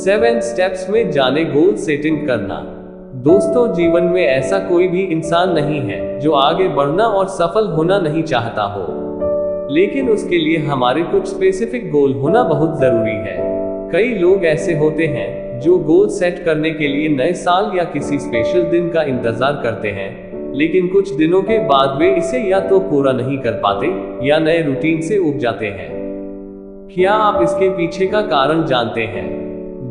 7 steps में जाने goal setting करना। दोस्तों, जीवन में ऐसा कोई भी इंसान नहीं है जो आगे बढ़ना और सफल होना नहीं चाहता हो, लेकिन उसके लिए हमारे कुछ स्पेसिफिक गोल होना बहुत जरूरी है। कई लोग ऐसे होते हैं जो गोल सेट करने के लिए नए साल या किसी स्पेशल दिन का इंतजार करते हैं, लेकिन कुछ दिनों के बाद वे इसे या तो पूरा नहीं कर पाते या नए रूटीन से उब जाते हैं। क्या आप इसके पीछे का कारण जानते हैं?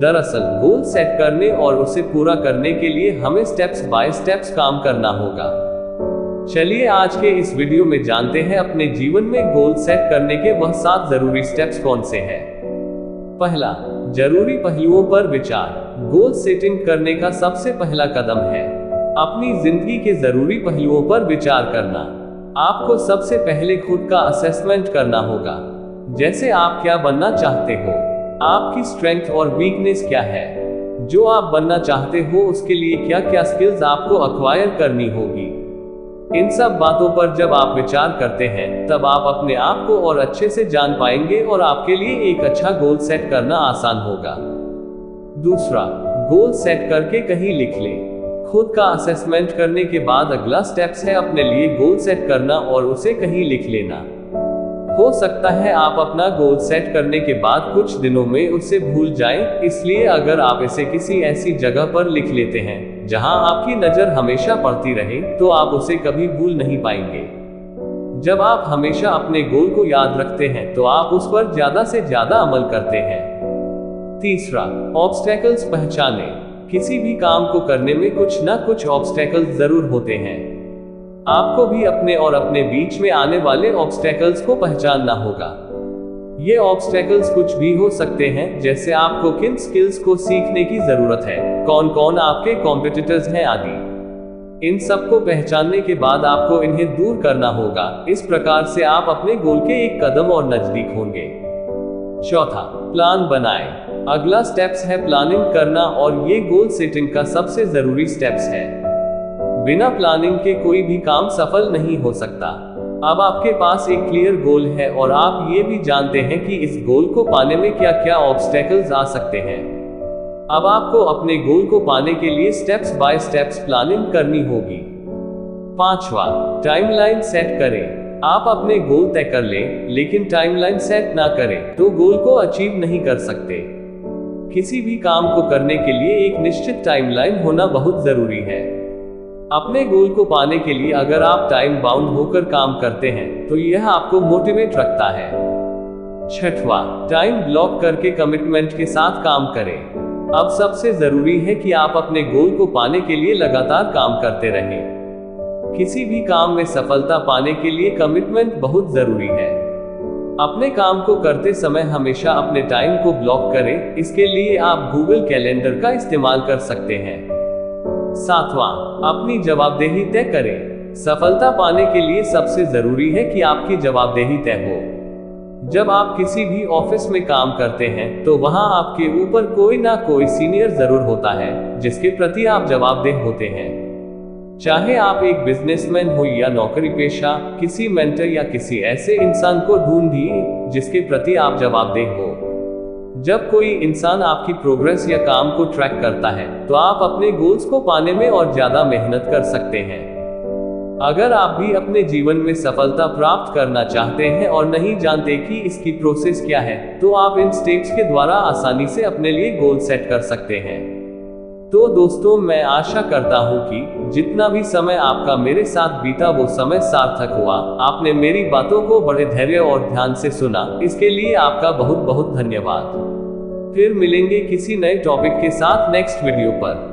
दरअसल गोल सेट करने और उसे पूरा करने के लिए हमें स्टेप्स बाय स्टेप्स काम करना होगा। चलिए आज के इस वीडियो में जानते हैं अपने जीवन में गोल सेट करने के वह 7 जरूरी स्टेप्स कौन से हैं। पहला, जरूरी पहलुओं पर विचार। गोल सेटिंग करने का सबसे पहला कदम है अपनी जिंदगी के जरूरी पहलुओं पर विचार करना। आपको सबसे पहले खुद का असेसमेंट करना होगा, जैसे आप क्या बनना चाहते हो, आपकी स्ट्रेंथ और वीकनेस क्या है, जो आप बनना चाहते हो उसके लिए क्या क्या स्किल्स आपको अक्वायर करनी होगी। इन सब बातों पर जब आप विचार करते हैं तब आप अपने आप को और अच्छे से जान पाएंगे और आपके लिए एक अच्छा गोल सेट करना आसान होगा। दूसरा, गोल सेट करके कहीं लिख लें। खुद का असेसमेंट करने के बाद अगला स्टेप्स है अपने लिए गोल सेट करना और उसे कहीं लिख लेना। हो सकता है आप अपना गोल सेट करने के बाद कुछ दिनों में उसे भूल जाएं, इसलिए अगर आप इसे किसी ऐसी जगह पर लिख लेते हैं जहां आपकी नजर हमेशा पड़ती रहे, तो आप उसे कभी भूल नहीं पाएंगे। जब आप हमेशा अपने गोल को याद रखते हैं तो आप उस पर ज्यादा से ज्यादा अमल करते हैं। तीसरा, ऑब्स्टेकल्स पहचानें। किसी भी काम को करने में कुछ ना कुछ ऑब्स्टेकल्स जरूर होते हैं। आपको भी अपने और अपने बीच में आने वाले ऑब्स्टेकल्स को पहचानना होगा। ये ऑब्स्टेकल्स कुछ भी हो सकते हैं, जैसे आपको किन स्किल्स को सीखने की जरूरत है, कौन कौन आपके कॉम्पिटिटर्स हैं आदि। इन सब को पहचानने के बाद आपको इन्हें दूर करना होगा। इस प्रकार से आप अपने गोल के एक कदम और नजदीक होंगे। चौथा, प्लान बनाएं। अगला स्टेप्स है प्लानिंग करना और ये गोल सेटिंग का सबसे जरूरी स्टेप्स है। बिना प्लानिंग के कोई भी काम सफल नहीं हो सकता। अब आपके पास एक क्लियर गोल है और आप ये भी जानते हैं कि इस गोल को पाने में क्या क्या ऑब्स्टेकल्स आ सकते हैं। अब आपको अपने गोल को पाने के लिए स्टेप्स बाय स्टेप्स प्लानिंग करनी होगी। पांचवा, टाइमलाइन सेट करें। आप अपने गोल तय कर लें, लेकिन टाइमलाइन सेट ना करें तो गोल को अचीव नहीं कर सकते। किसी भी काम को करने के लिए एक निश्चित टाइमलाइन होना बहुत जरूरी है। अपने गोल को पाने के लिए अगर आप टाइम बाउंड होकर काम करते हैं तो यह आपको मोटिवेट रखता है। छठवा, टाइम ब्लॉक करके कमिटमेंट के साथ काम करें। अब सबसे जरूरी है कि आप अपने गोल को पाने के लिए लगातार काम करते रहें। किसी भी काम में सफलता पाने के लिए कमिटमेंट बहुत जरूरी है। अपने काम को करते समय हमेशा अपने टाइम को ब्लॉक करें। इसके लिए आप गूगल कैलेंडर का इस्तेमाल कर सकते हैं। सातवां, अपनी जवाबदेही तय करें। सफलता पाने के लिए सबसे जरूरी है कि आपकी जवाबदेही तय हो। जब आप किसी भी ऑफिस में काम करते हैं तो वहां आपके ऊपर कोई ना कोई सीनियर जरूर होता है जिसके प्रति आप जवाबदेह होते हैं। चाहे आप एक बिजनेसमैन हो या नौकरी पेशा, किसी मेंटर या किसी ऐसे इंसान को ढूंढिए जिसके प्रति आप जवाबदेह हो। जब कोई इंसान आपकी प्रोग्रेस या काम को ट्रैक करता है तो आप अपने गोल्स को पाने में और ज्यादा मेहनत कर सकते हैं। अगर आप भी अपने जीवन में सफलता प्राप्त करना चाहते हैं और नहीं जानते कि इसकी प्रोसेस क्या है, तो आप इन स्टेप्स के द्वारा आसानी से अपने लिए गोल सेट कर सकते हैं। तो दोस्तों, मैं आशा करता हूं कि जितना भी समय आपका मेरे साथ बीता वो समय सार्थक हुआ। आपने मेरी बातों को बड़े धैर्य और ध्यान से सुना, इसके लिए आपका बहुत बहुत धन्यवाद। फिर मिलेंगे किसी नए टॉपिक के साथ नेक्स्ट वीडियो पर।